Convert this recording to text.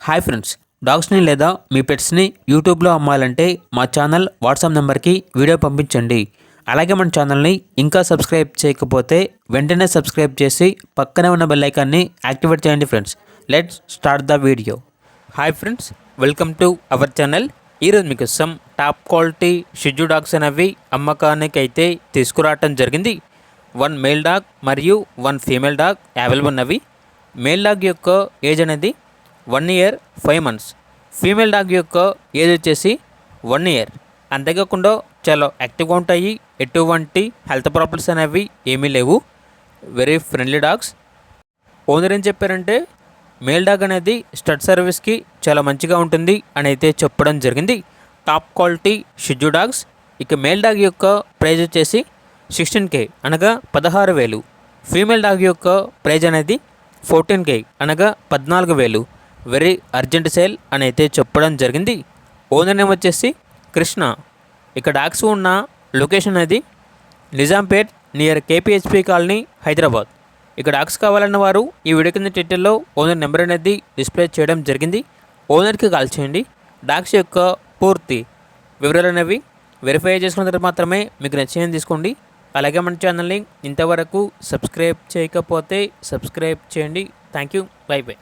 Hi friends, డాగ్స్ని లేదా మీ పెట్స్ని యూట్యూబ్లో అమ్మాలంటే మా ఛానల్ వాట్సాప్ నెంబర్కి వీడియో పంపించండి. అలాగే మన ఛానల్ని ఇంకా సబ్స్క్రైబ్ చేయకపోతే వెంటనే సబ్స్క్రైబ్ చేసి పక్కనే ఉన్న బెల్ ఐకాన్ని యాక్టివేట్ చేయండి friends. Let's start the video. Hi friends, welcome to our channel. ఈరోజు మీకోసం టాప్ క్వాలిటీ షిజు డాగ్స్ అనేవి అమ్మకానికి అయితే తీసుకురావటం జరిగింది. 1 మేల్ డాగ్ మరియు 1 ఫీమేల్ డాగ్ అవైలబుల్ ఉన్నవి. మేల్ డాగ్ యొక్క ఏజ్ అనేది 1 ఇయర్ 5 మంత్స్. ఫీమేల్ డాగ్ యొక్క ఏజ్ వచ్చేసి 1 ఇయర్. అంతేకాకుండా చాలా యాక్టివ్గా ఉంటాయి. ఎటువంటి హెల్త్ ప్రాబ్లమ్స్ అనేవి ఏమీ లేవు. Very friendly dogs. ఓనర్ ఏం చెప్పారంటే మేల్ డాగ్ అనేది స్టడ్ సర్వీస్కి చాలా మంచిగా ఉంటుంది అని అయితే చెప్పడం జరిగింది. టాప్ క్వాలిటీ షిజు డాగ్స్. ఇక మేల్ డాగ్ యొక్క ప్రైజ్ వచ్చేసి 16K అనగా 16,000. ఫీమేల్ డాగ్ యొక్క ప్రైజ్ అనేది 14K అనగా 14,000. వెరీ అర్జెంట్ సేల్ అని అయితే చెప్పడం జరిగింది. ఓనర్ నేమ్ వచ్చేసి కృష్ణ. ఇక డాగ్స్ ఉన్న లొకేషన్ అనేది Nizampet near KPHP colony, Hyderabad. ఇక డాగ్స్ కావాలన్న వారు ఈ వీడియో కింద టైటిల్లో ఓనర్ నెంబర్ అనేది డిస్ప్లే చేయడం జరిగింది. ఓనర్కి కాల్ చేయండి. డాగ్స్ యొక్క పూర్తి వివరాలు అనేవి వెరిఫై చేసుకున్న తర్వాత మాత్రమే మీకు నచ్చింది తీసుకోండి. అలాగే మన ఛానల్ని ఇంతవరకు సబ్స్క్రైబ్ చేయకపోతే సబ్స్క్రైబ్ చేయండి. Thank you. By by.